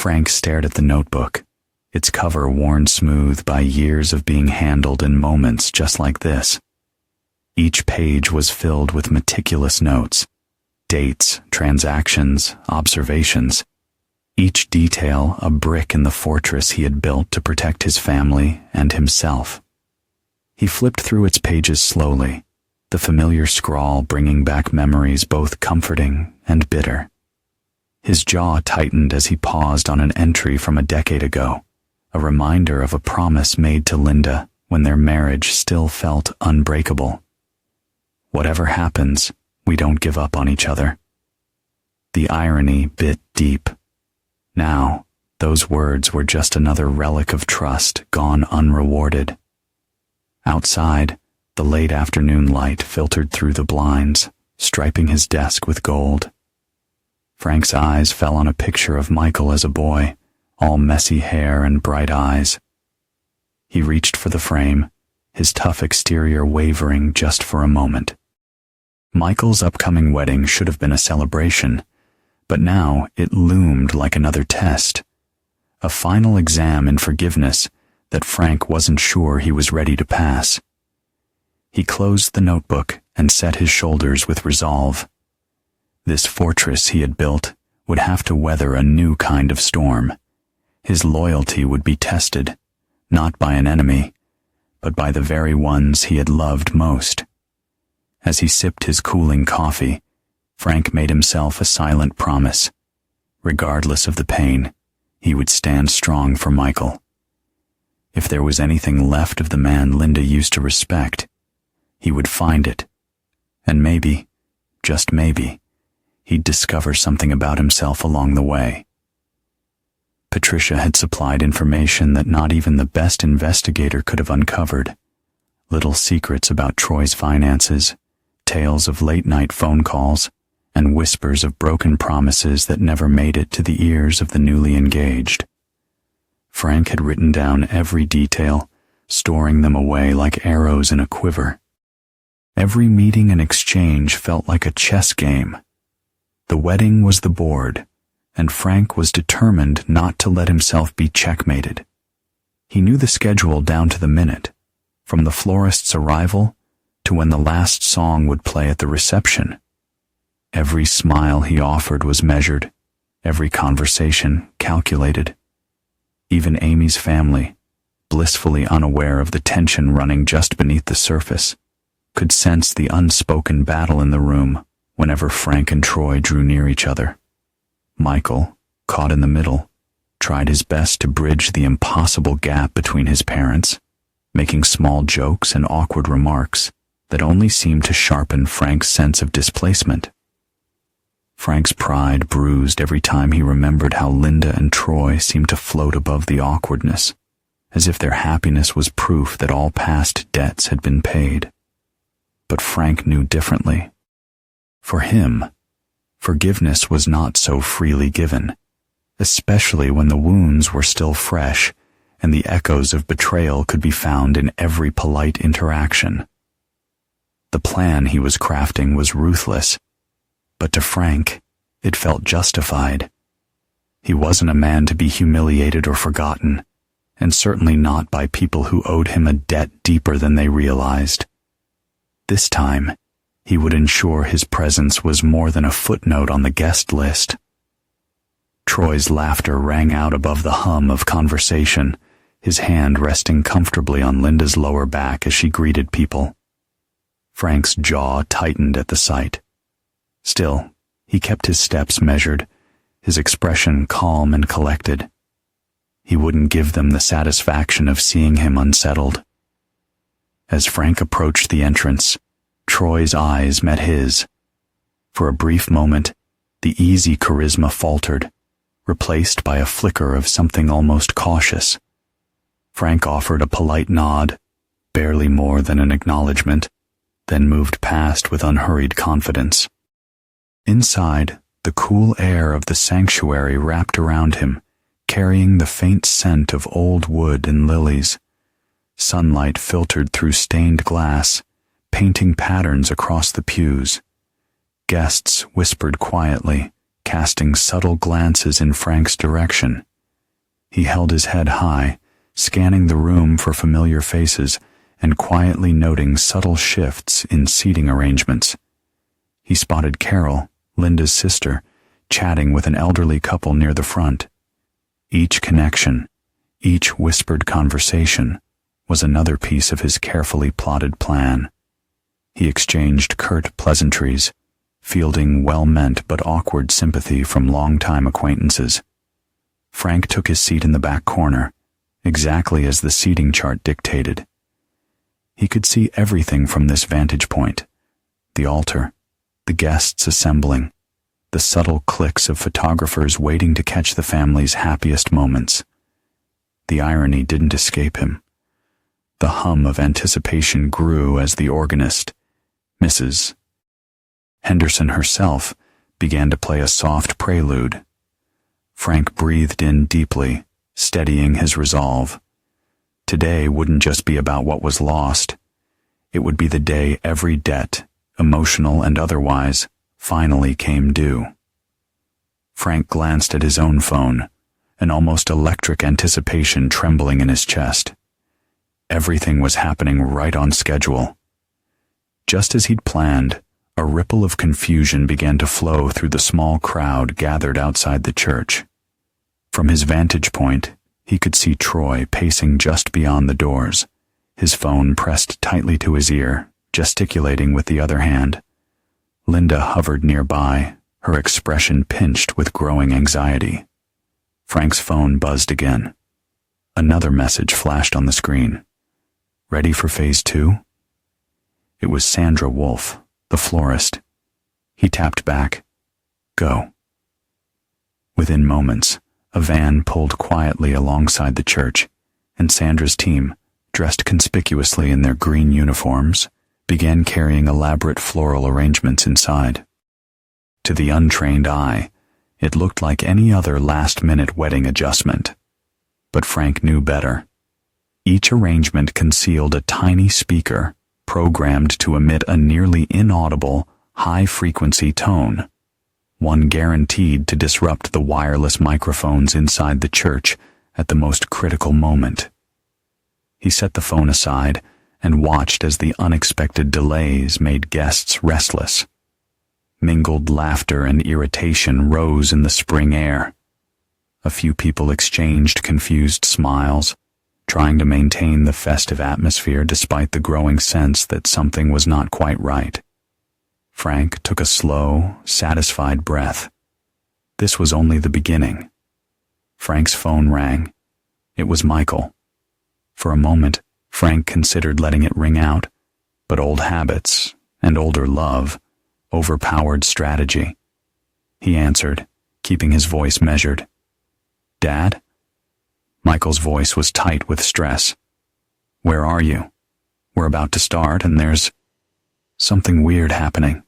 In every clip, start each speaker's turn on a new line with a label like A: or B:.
A: Frank stared at the notebook, its cover worn smooth by years of being handled in moments just like this. Each page was filled with meticulous notes, dates, transactions, observations. Each detail a brick in the fortress he had built to protect his family and himself. He flipped through its pages slowly, the familiar scrawl bringing back memories both comforting and bitter. His jaw tightened as he paused on an entry from a decade ago, a reminder of a promise made to Linda when their marriage still felt unbreakable. Whatever happens, we don't give up on each other. The irony bit deep. Now, those words were just another relic of trust gone unrewarded. Outside, the late afternoon light filtered through the blinds, striping his desk with gold. Frank's eyes fell on a picture of Michael as a boy, all messy hair and bright eyes. He reached for the frame, his tough exterior wavering just for a moment. Michael's upcoming wedding should have been a celebration, but now it loomed like another test, a final exam in forgiveness that Frank wasn't sure he was ready to pass. He closed the notebook and set his shoulders with resolve. This fortress he had built would have to weather a new kind of storm. His loyalty would be tested, not by an enemy, but by the very ones he had loved most. As he sipped his cooling coffee, Frank made himself a silent promise. Regardless of the pain, he would stand strong for Michael. If there was anything left of the man Linda used to respect, he would find it. And maybe, just maybe, he'd discover something about himself along the way. Patricia had supplied information that not even the best investigator could have uncovered. Little secrets about Troy's finances, tales of late-night phone calls, and whispers of broken promises that never made it to the ears of the newly engaged. Frank had written down every detail, storing them away like arrows in a quiver. Every meeting and exchange felt like a chess game. The wedding was the board, and Frank was determined not to let himself be checkmated. He knew the schedule down to the minute, from the florist's arrival to when the last song would play at the reception. Every smile he offered was measured, every conversation calculated. Even Amy's family, blissfully unaware of the tension running just beneath the surface, could sense the unspoken battle in the room whenever Frank and Troy drew near each other. Michael, caught in the middle, tried his best to bridge the impossible gap between his parents, making small jokes and awkward remarks that only seemed to sharpen Frank's sense of displacement. Frank's pride bruised every time he remembered how Linda and Troy seemed to float above the awkwardness, as if their happiness was proof that all past debts had been paid. But Frank knew differently. For him, forgiveness was not so freely given, especially when the wounds were still fresh and the echoes of betrayal could be found in every polite interaction. The plan he was crafting was ruthless, but to Frank, it felt justified. He wasn't a man to be humiliated or forgotten, and certainly not by people who owed him a debt deeper than they realized. This time, he would ensure his presence was more than a footnote on the guest list. Troy's laughter rang out above the hum of conversation, his hand resting comfortably on Linda's lower back as she greeted people. Frank's jaw tightened at the sight. Still, he kept his steps measured, his expression calm and collected. He wouldn't give them the satisfaction of seeing him unsettled. As Frank approached the entrance, Troy's eyes met his. For a brief moment, the easy charisma faltered, replaced by a flicker of something almost cautious. Frank offered a polite nod, barely more than an acknowledgement, then moved past with unhurried confidence. Inside, the cool air of the sanctuary wrapped around him, carrying the faint scent of old wood and lilies. Sunlight filtered through stained glass, painting patterns across the pews. Guests whispered quietly, casting subtle glances in Frank's direction, He held his head high, scanning the room for familiar faces and quietly noting subtle shifts in seating arrangements. He spotted Carol, Linda's sister, chatting with an elderly couple near the front. Each connection, each whispered conversation, was another piece of his carefully plotted plan. He exchanged curt pleasantries, fielding well-meant but awkward sympathy from long-time acquaintances. Frank took his seat in the back corner, exactly as the seating chart dictated. He could see everything from this vantage point: the altar, the guests assembling, the subtle clicks of photographers waiting to catch the family's happiest moments. The irony didn't escape him. The hum of anticipation grew as the organist, Mrs. Henderson herself, began to play a soft prelude. Frank breathed in deeply, steadying his resolve. Today wouldn't just be about what was lost. It would be the day every debt, emotional and otherwise, finally came due. Frank glanced at his own phone, an almost electric anticipation trembling in his chest. Everything was happening right on schedule. Just as he'd planned, a ripple of confusion began to flow through the small crowd gathered outside the church. From his vantage point, he could see Troy pacing just beyond the doors, his phone pressed tightly to his ear, gesticulating with the other hand. Linda hovered nearby, her expression pinched with growing anxiety. Frank's phone buzzed again. Another message flashed on the screen. Ready for phase 2? It was Sandra Wolfe, the florist. He tapped back. Go. Within moments, a van pulled quietly alongside the church, and Sandra's team, dressed conspicuously in their green uniforms, began carrying elaborate floral arrangements inside. To the untrained eye, it looked like any other last-minute wedding adjustment. But Frank knew better. Each arrangement concealed a tiny speaker, programmed to emit a nearly inaudible, high-frequency tone, one guaranteed to disrupt the wireless microphones inside the church at the most critical moment. He set the phone aside and watched as the unexpected delays made guests restless. Mingled laughter and irritation rose in the spring air. A few people exchanged confused smiles, trying to maintain the festive atmosphere despite the growing sense that something was not quite right. Frank took a slow, satisfied breath. This was only the beginning. Frank's phone rang. It was Michael. For a moment, Frank considered letting it ring out, but old habits, and older love, overpowered strategy. He answered, keeping his voice measured. Dad? Michael's voice was tight with stress. Where are you? We're about to start and there's something weird happening.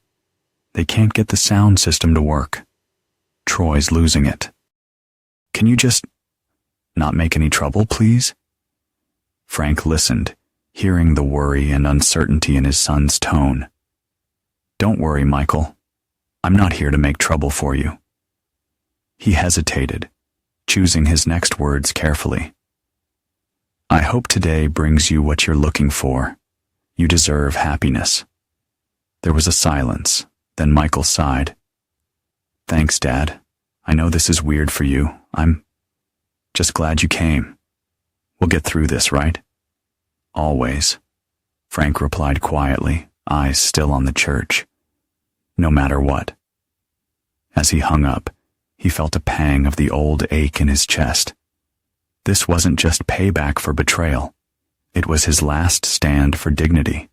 A: They can't get the sound system to work. Troy's losing it. Can you just not make any trouble, please? Frank listened, hearing the worry and uncertainty in his son's tone. Don't worry, Michael. I'm not here to make trouble for you. He hesitated, choosing his next words carefully. I hope today brings you what you're looking for. You deserve happiness. There was a silence, then Michael sighed. Thanks, Dad. I know this is weird for you. I'm just glad you came. We'll get through this, right? Always, Frank replied quietly, eyes still on the church. No matter what. As he hung up, he felt a pang of the old ache in his chest. This wasn't just payback for betrayal. It was his last stand for dignity,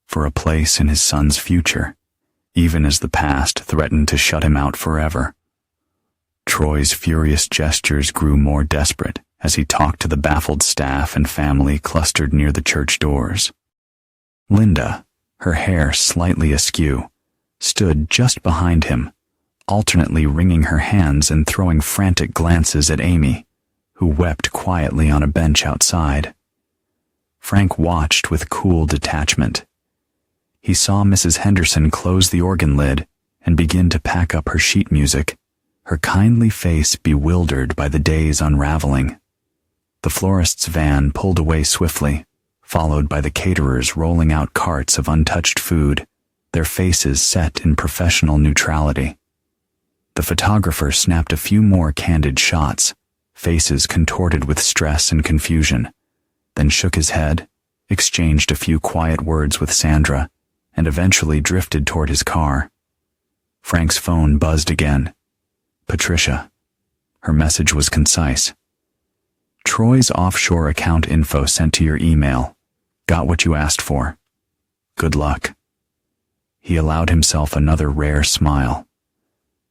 A: for a place in his son's future, even as the past threatened to shut him out forever. Troy's furious gestures grew more desperate as he talked to the baffled staff and family clustered near the church doors. Linda, her hair slightly askew, stood just behind him, alternately wringing her hands and throwing frantic glances at Amy, who wept quietly on a bench outside. Frank watched with cool detachment. He saw Mrs. Henderson close the organ lid and begin to pack up her sheet music, her kindly face bewildered by the day's unraveling. The florist's van pulled away swiftly, followed by the caterers rolling out carts of untouched food, their faces set in professional neutrality. The photographer snapped a few more candid shots, faces contorted with stress and confusion, then shook his head, exchanged a few quiet words with Sandra, and eventually drifted toward his car. Frank's phone buzzed again. Patricia. Her message was concise. Troy's offshore account info sent to your email. Got what you asked for. Good luck. He allowed himself another rare smile.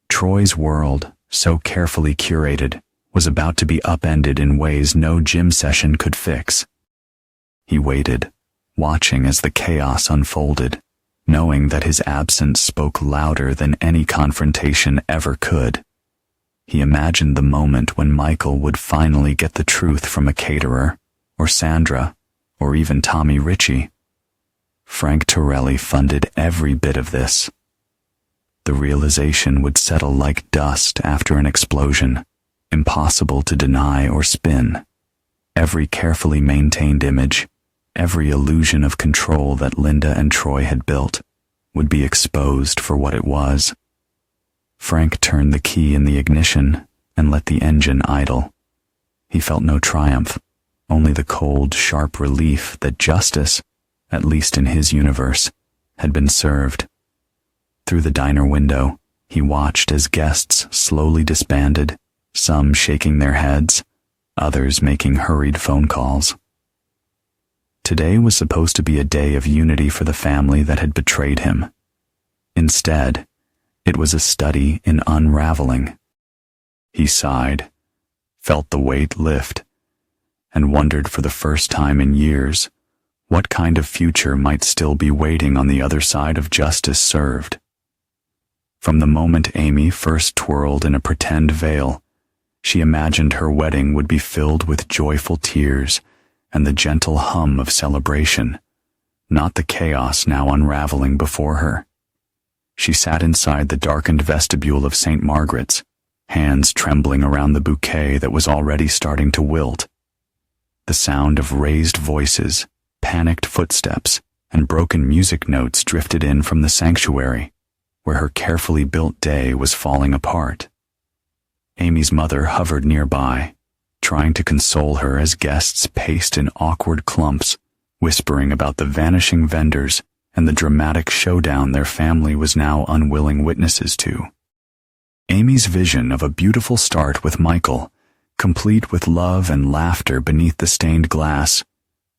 A: Troy's world, so carefully curated, was about to be upended in ways no gym session could fix. He waited, watching as the chaos unfolded, knowing that his absence spoke louder than any confrontation ever could. He imagined the moment when Michael would finally get the truth from a caterer, or Sandra, or even Tommy Ritchie. Frank Torelli funded every bit of this. The realization would settle like dust after an explosion, impossible to deny or spin. Every carefully maintained image, every illusion of control that Linda and Troy had built, would be exposed for what it was. Frank turned the key in the ignition and let the engine idle. He felt no triumph, only the cold, sharp relief that justice, at least in his universe, had been served. Through the diner window, he watched as guests slowly disbanded, some shaking their heads, others making hurried phone calls. Today was supposed to be a day of unity for the family that had betrayed him. Instead, it was a study in unraveling. He sighed, felt the weight lift, and wondered for the first time in years what kind of future might still be waiting on the other side of justice served. From the moment Amy first twirled in a pretend veil, she imagined her wedding would be filled with joyful tears and the gentle hum of celebration, not the chaos now unraveling before her. She sat inside the darkened vestibule of St. Margaret's, hands trembling around the bouquet that was already starting to wilt. The sound of raised voices, panicked footsteps, and broken music notes drifted in from the sanctuary, where her carefully built day was falling apart. Amy's mother hovered nearby, trying to console her as guests paced in awkward clumps, whispering about the vanishing vendors and the dramatic showdown their family was now unwilling witnesses to. Amy's vision of a beautiful start with Michael, complete with love and laughter beneath the stained glass,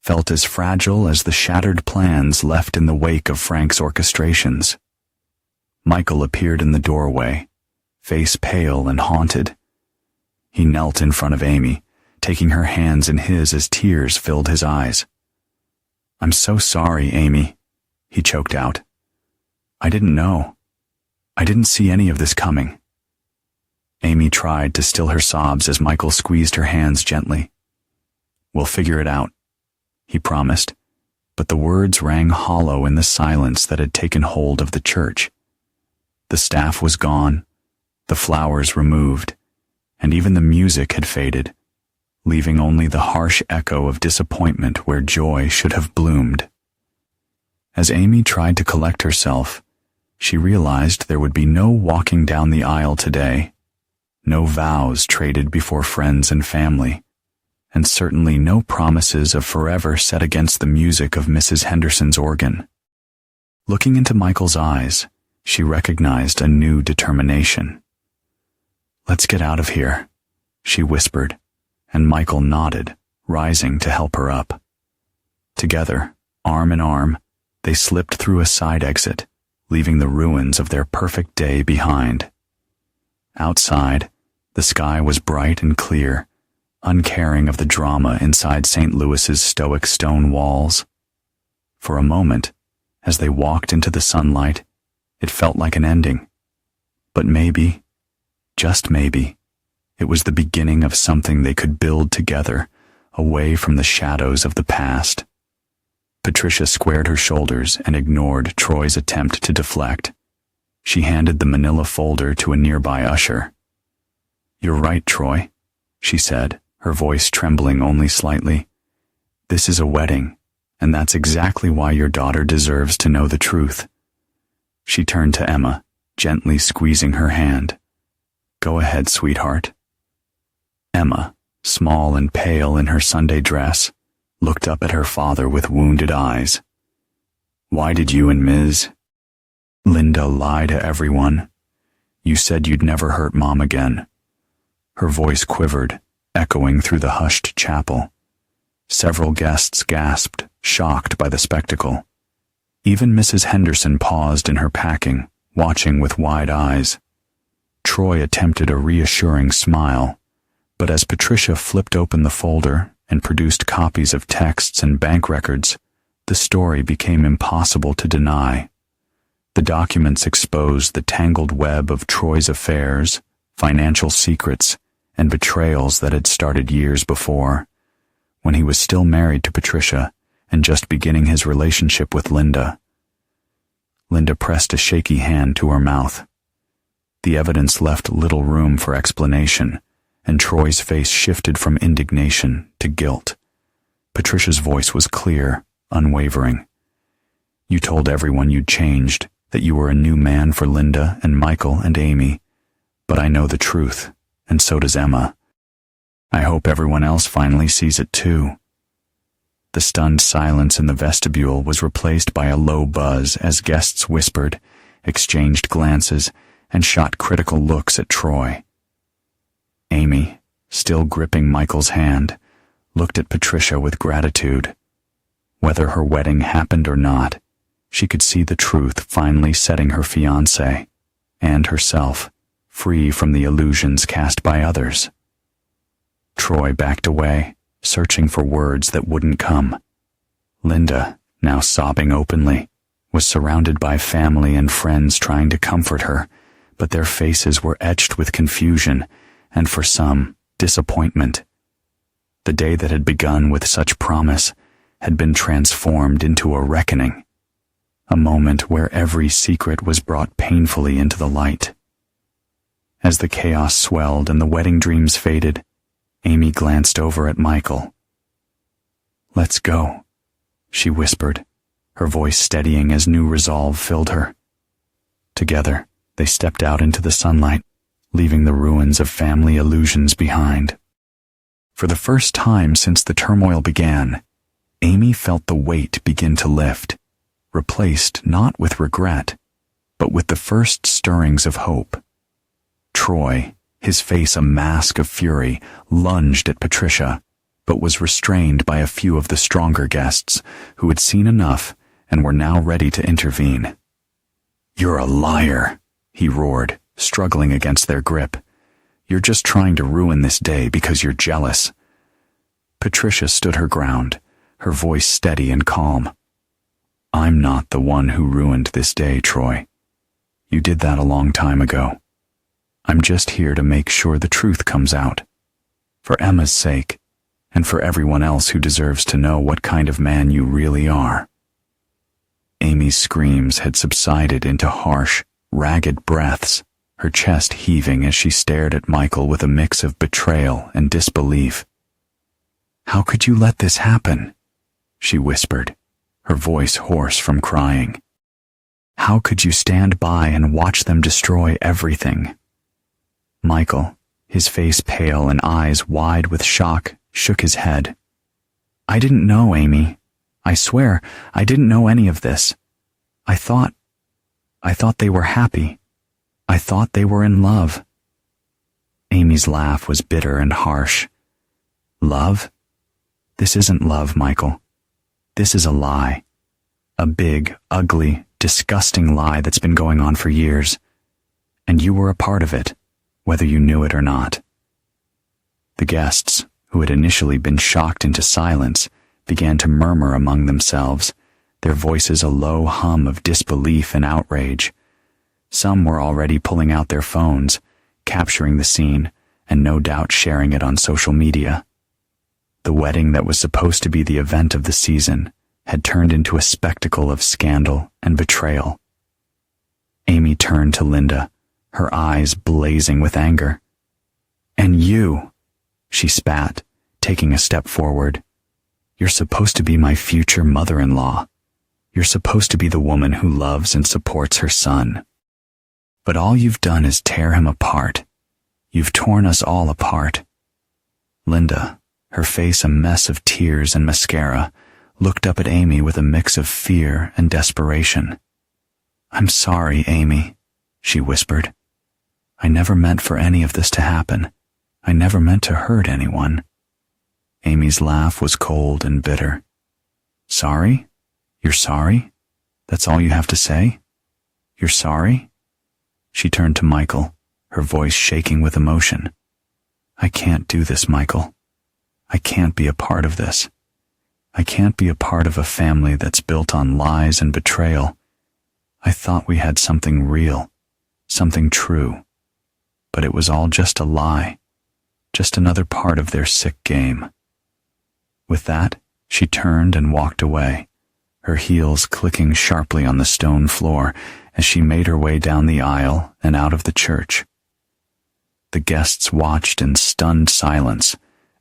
A: felt as fragile as the shattered plans left in the wake of Frank's orchestrations. Michael appeared in the doorway, face pale and haunted. He knelt in front of Amy, taking her hands in his as tears filled his eyes. "I'm so sorry, Amy," he choked out. "I didn't know. I didn't see any of this coming." Amy tried to still her sobs as Michael squeezed her hands gently. "We'll figure it out," he promised, but the words rang hollow in the silence that had taken hold of the church. The staff was gone, the flowers removed, and even the music had faded, leaving only the harsh echo of disappointment where joy should have bloomed. As Amy tried to collect herself, she realized there would be no walking down the aisle today, no vows traded before friends and family, and certainly no promises of forever set against the music of Mrs. Henderson's organ. Looking into Michael's eyes, she recognized a new determination. "Let's get out of here," she whispered, and Michael nodded, rising to help her up. Together, arm in arm, they slipped through a side exit, leaving the ruins of their perfect day behind. Outside, the sky was bright and clear, uncaring of the drama inside St. Louis's stoic stone walls. For a moment, as they walked into the sunlight, it felt like an ending. But maybe, just maybe, it was the beginning of something they could build together, away from the shadows of the past. Patricia squared her shoulders and ignored Troy's attempt to deflect. She handed the manila folder to a nearby usher. "You're right, Troy," she said, her voice trembling only slightly. "This is a wedding, and that's exactly why your daughter deserves to know the truth." She turned to Emma, gently squeezing her hand. "Go ahead, sweetheart." Emma, small and pale in her Sunday dress, looked up at her father with wounded eyes. "Why did you and Ms. Linda lie to everyone? You said you'd never hurt Mom again." Her voice quivered, echoing through the hushed chapel. Several guests gasped, shocked by the spectacle. Even Mrs. Henderson paused in her packing, watching with wide eyes. Troy attempted a reassuring smile, but as Patricia flipped open the folder and produced copies of texts and bank records, the story became impossible to deny. The documents exposed the tangled web of Troy's affairs, financial secrets, and betrayals that had started years before, when he was still married to Patricia and just beginning his relationship with Linda. Linda pressed a shaky hand to her mouth. The evidence left little room for explanation, and Troy's face shifted from indignation to guilt. Patricia's voice was clear, unwavering. "You told everyone you'd changed, that you were a new man for Linda and Michael and Amy, but I know the truth, and so does Emma. I hope everyone else finally sees it too." The stunned silence in the vestibule was replaced by a low buzz as guests whispered, exchanged glances, and shot critical looks at Troy. Amy, still gripping Michael's hand, looked at Patricia with gratitude. Whether her wedding happened or not, she could see the truth finally setting her fiancé, and herself, free from the illusions cast by others. Troy backed away, searching for words that wouldn't come. Linda, now sobbing openly, was surrounded by family and friends trying to comfort her, but their faces were etched with confusion and, for some, disappointment. The day that had begun with such promise had been transformed into a reckoning, a moment where every secret was brought painfully into the light. As the chaos swelled and the wedding dreams faded, Amy glanced over at Michael. "Let's go," she whispered, her voice steadying as new resolve filled her. Together, they stepped out into the sunlight, leaving the ruins of family illusions behind. For the first time since the turmoil began, Amy felt the weight begin to lift, replaced not with regret, but with the first stirrings of hope. Troy, his face a mask of fury, lunged at Patricia, but was restrained by a few of the stronger guests who had seen enough and were now ready to intervene. "You're a liar," he roared, struggling against their grip. "You're just trying to ruin this day because you're jealous." Patricia stood her ground, her voice steady and calm. "I'm not the one who ruined this day, Troy. You did that a long time ago. I'm just here to make sure the truth comes out. For Emma's sake, and for everyone else who deserves to know what kind of man you really are." Amy's screams had subsided into harsh, ragged breaths, her chest heaving as she stared at Michael with a mix of betrayal and disbelief. "How could you let this happen?" she whispered, her voice hoarse from crying. "How could you stand by and watch them destroy everything?" Michael, his face pale and eyes wide with shock, shook his head. "I didn't know, Amy. I swear, I didn't know any of this. I thought they were happy. I thought they were in love." Amy's laugh was bitter and harsh. "Love? This isn't love, Michael. This is a lie. A big, ugly, disgusting lie that's been going on for years. And you were a part of it, whether you knew it or not." The guests, who had initially been shocked into silence, began to murmur among themselves, their voices a low hum of disbelief and outrage. Some were already pulling out their phones, capturing the scene, and no doubt sharing it on social media. The wedding that was supposed to be the event of the season had turned into a spectacle of scandal and betrayal. Amy turned to Linda, her eyes blazing with anger. "And you," she spat, taking a step forward. "You're supposed to be my future mother-in-law. You're supposed to be the woman who loves and supports her son. But all you've done is tear him apart. You've torn us all apart." Linda, her face a mess of tears and mascara, looked up at Amy with a mix of fear and desperation. "I'm sorry, Amy," she whispered. "I never meant for any of this to happen. I never meant to hurt anyone." Amy's laugh was cold and bitter. "Sorry? You're sorry? That's all you have to say? You're sorry?" She turned to Michael, her voice shaking with emotion. "I can't do this, Michael. I can't be a part of this. I can't be a part of a family that's built on lies and betrayal. I thought we had something real, something true. But it was all just a lie, just another part of their sick game." With that, she turned and walked away, her heels clicking sharply on the stone floor as she made her way down the aisle and out of the church. The guests watched in stunned silence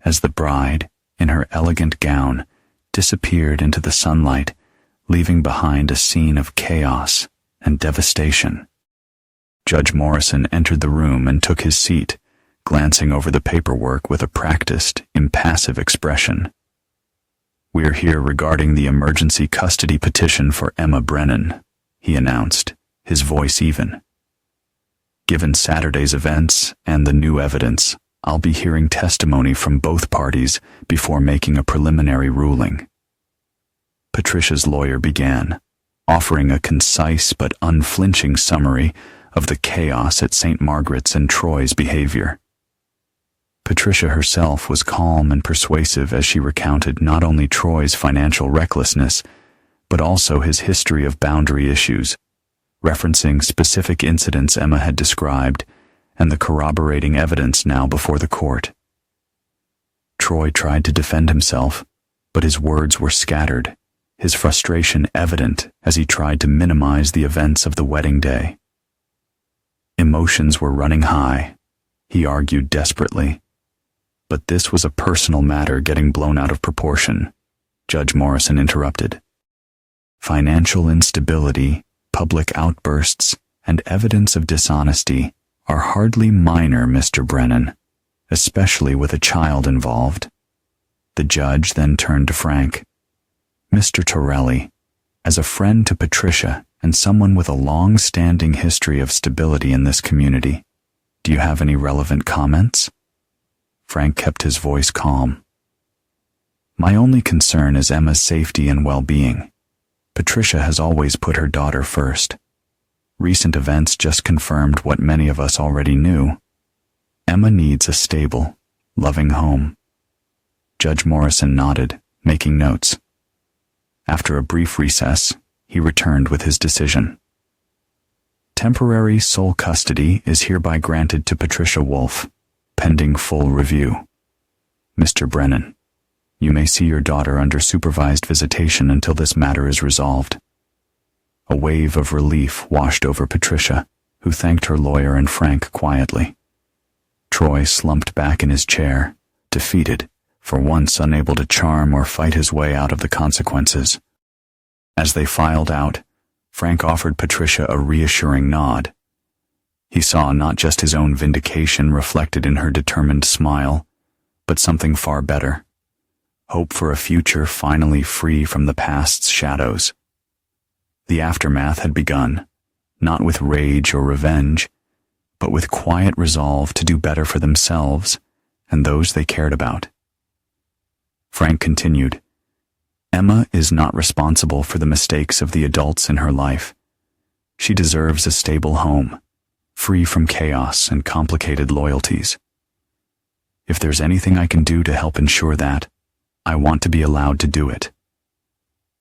A: as the bride, in her elegant gown, disappeared into the sunlight, leaving behind a scene of chaos and devastation. Judge Morrison entered the room and took his seat, glancing over the paperwork with a practiced, impassive expression. "We're here regarding the emergency custody petition for Emma Brennan," he announced, his voice even. "Given Saturday's events and the new evidence, I'll be hearing testimony from both parties before making a preliminary ruling." Patricia's lawyer began, offering a concise but unflinching summary of the chaos at St. Margaret's and Troy's behavior. Patricia herself was calm and persuasive as she recounted not only Troy's financial recklessness, but also his history of boundary issues, referencing specific incidents Emma had described and the corroborating evidence now before the court. Troy tried to defend himself, but his words were scattered, his frustration evident as he tried to minimize the events of the wedding day. Emotions were running high, he argued desperately. But this was a personal matter getting blown out of proportion, Judge Morrison interrupted. Financial instability, public outbursts, and evidence of dishonesty are hardly minor, Mr. Brennan, especially with a child involved. The judge then turned to Frank. "Mr. Torelli, as a friend to Patricia and someone with a long-standing history of stability in this community, do you have any relevant comments?" Frank kept his voice calm. "My only concern is Emma's safety and well-being. Patricia has always put her daughter first. Recent events just confirmed what many of us already knew. Emma needs a stable, loving home." Judge Morrison nodded, making notes. After a brief recess, he returned with his decision. "Temporary sole custody is hereby granted to Patricia Wolfe, pending full review. Mr. Brennan, you may see your daughter under supervised visitation until this matter is resolved." A wave of relief washed over Patricia, who thanked her lawyer and Frank quietly. Troy slumped back in his chair, defeated, for once unable to charm or fight his way out of the consequences. As they filed out, Frank offered Patricia a reassuring nod. He saw not just his own vindication reflected in her determined smile, but something far better. Hope for a future finally free from the past's shadows. The aftermath had begun, not with rage or revenge, but with quiet resolve to do better for themselves and those they cared about. Frank continued, "Emma is not responsible for the mistakes of the adults in her life. She deserves a stable home, free from chaos and complicated loyalties. If there's anything I can do to help ensure that, I want to be allowed to do it.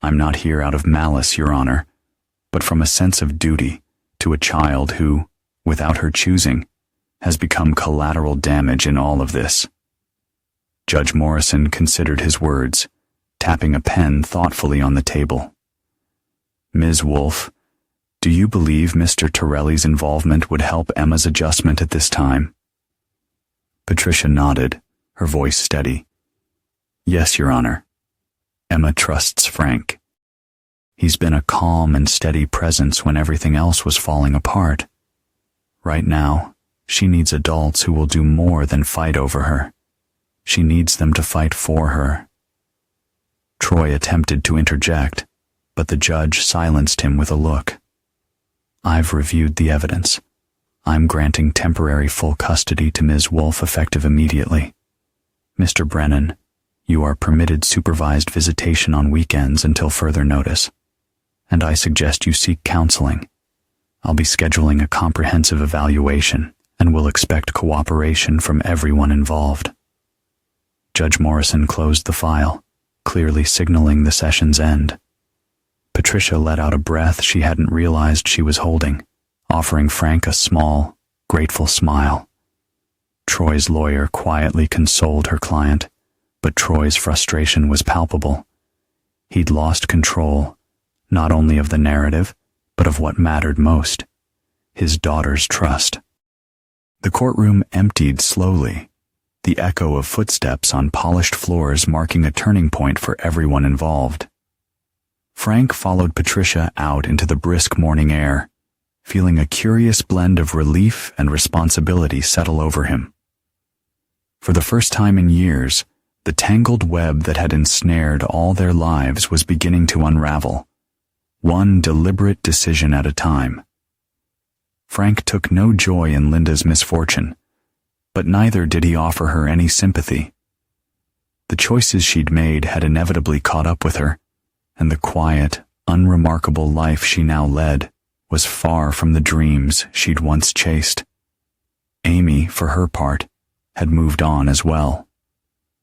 A: I'm not here out of malice, Your Honor, but from a sense of duty to a child who, without her choosing, has become collateral damage in all of this." Judge Morrison considered his words, tapping a pen thoughtfully on the table. "Ms. Wolfe, do you believe Mr. Torelli's involvement would help Emma's adjustment at this time?" Patricia nodded, her voice steady. Yes, Your Honor. Emma trusts Frank. He's been a calm and steady presence when everything else was falling apart. Right now, she needs adults who will do more than fight over her. She needs them to fight for her. Troy attempted to interject, but the judge silenced him with a look. I've reviewed the evidence. I'm granting temporary full custody to Ms. Wolfe effective immediately. Mr. Brennan, you are permitted supervised visitation on weekends until further notice, and I suggest you seek counseling. I'll be scheduling a comprehensive evaluation and will expect cooperation from everyone involved. Judge Morrison closed the file, clearly signaling the session's end. Patricia let out a breath she hadn't realized she was holding, offering Frank a small, grateful smile. Troy's lawyer quietly consoled her client, but Troy's frustration was palpable. He'd lost control, not only of the narrative, but of what mattered most, his daughter's trust. The courtroom emptied slowly, the echo of footsteps on polished floors marking a turning point for everyone involved. Frank followed Patricia out into the brisk morning air, feeling a curious blend of relief and responsibility settle over him. For the first time in years, the tangled web that had ensnared all their lives was beginning to unravel, one deliberate decision at a time. Frank took no joy in Linda's misfortune, but neither did he offer her any sympathy. The choices she'd made had inevitably caught up with her, and the quiet, unremarkable life she now led was far from the dreams she'd once chased. Amy, for her part, had moved on as well.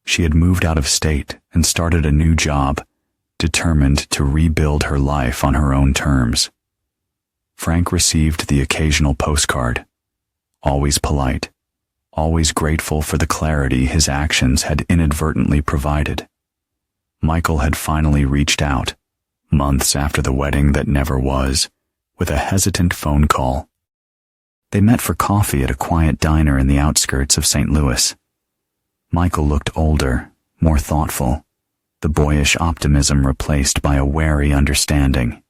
A: She had moved out of state and started a new job, determined to rebuild her life on her own terms. Frank received the occasional postcard, always polite, always grateful for the clarity his actions had inadvertently provided. Michael had finally reached out, months after the wedding that never was, with a hesitant phone call. They met for coffee at a quiet diner in the outskirts of St. Louis. Michael looked older, more thoughtful, the boyish optimism replaced by a wary understanding.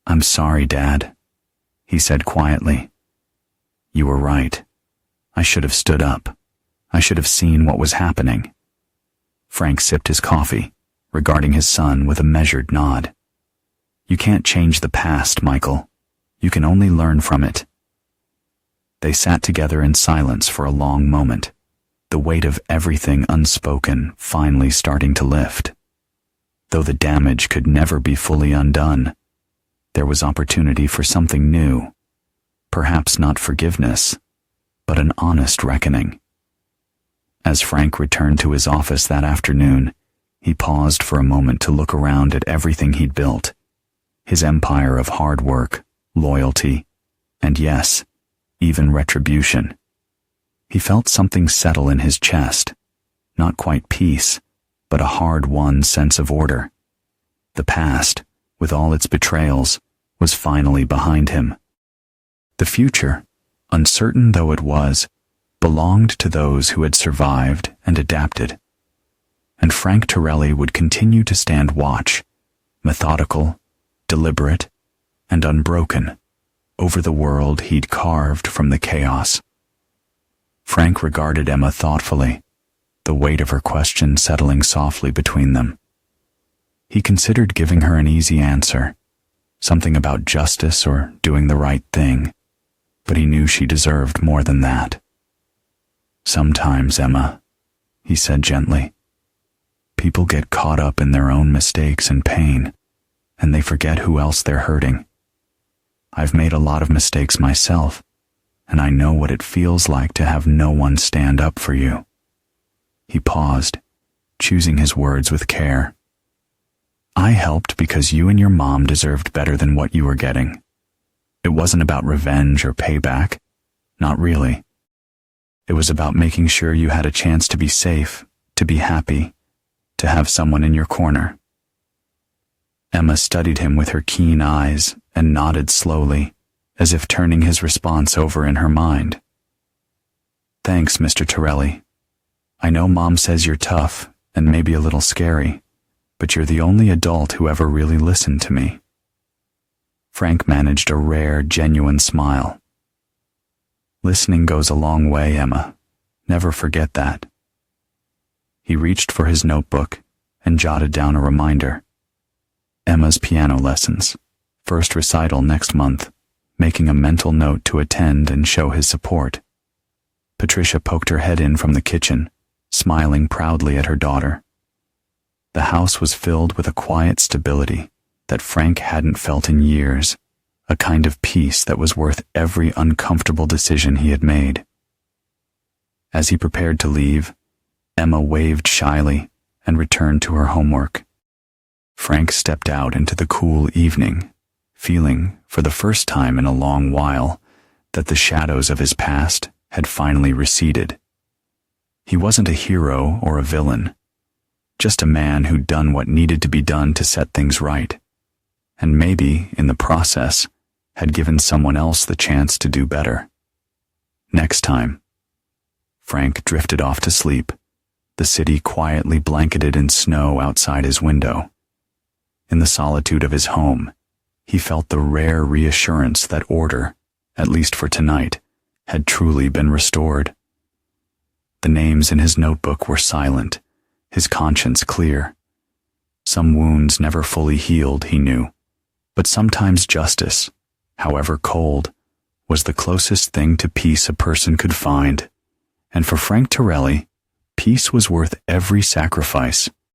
A: "I'm sorry, Dad," he said quietly. "You were right. I should have stood up. I should have seen what was happening." Frank sipped his coffee, regarding his son with a measured nod. "You can't change the past, Michael. You can only learn from it." They sat together in silence for a long moment, the weight of everything unspoken finally starting to lift. Though the damage could never be fully undone, there was opportunity for something new, perhaps not forgiveness, but an honest reckoning. As Frank returned to his office that afternoon, he paused for a moment to look around at everything he'd built, his empire of hard work, loyalty, and yes, even retribution. He felt something settle in his chest, not quite peace, but a hard-won sense of order. The past, with all its betrayals, was finally behind him. The future, uncertain though it was, belonged to those who had survived and adapted. And Frank Torelli would continue to stand watch, methodical, deliberate, and unbroken, over the world he'd carved from the chaos. Frank regarded Emma thoughtfully, the weight of her question settling softly between them. He considered giving her an easy answer, something about justice or doing the right thing, but he knew she deserved more than that. "Sometimes, Emma," he said gently, "people get caught up in their own mistakes and pain, and they forget who else they're hurting. I've made a lot of mistakes myself, and I know what it feels like to have no one stand up for you." He paused, choosing his words with care. "I helped because you and your mom deserved better than what you were getting. It wasn't about revenge or payback. Not really. It was about making sure you had a chance to be safe, to be happy, to have someone in your corner." Emma studied him with her keen eyes and nodded slowly, as if turning his response over in her mind. "Thanks, Mr. Torelli. I know Mom says you're tough, and maybe a little scary, but you're the only adult who ever really listened to me." Frank managed a rare, genuine smile. "Listening goes a long way, Emma. Never forget that." He reached for his notebook and jotted down a reminder. Emma's piano lessons, first recital next month, making a mental note to attend and show his support. Patricia poked her head in from the kitchen, smiling proudly at her daughter. The house was filled with a quiet stability that Frank hadn't felt in years, a kind of peace that was worth every uncomfortable decision he had made. As he prepared to leave, Emma waved shyly and returned to her homework. Frank stepped out into the cool evening, feeling, for the first time in a long while, that the shadows of his past had finally receded. He wasn't a hero or a villain, just a man who'd done what needed to be done to set things right, and maybe, in the process, had given someone else the chance to do better. Next time. Frank drifted off to sleep, the city quietly blanketed in snow outside his window. In the solitude of his home, he felt the rare reassurance that order, at least for tonight, had truly been restored. The names in his notebook were silent, his conscience clear. Some wounds never fully healed, he knew, but sometimes justice, however cold, was the closest thing to peace a person could find, and for Frank Torelli, peace was worth every sacrifice.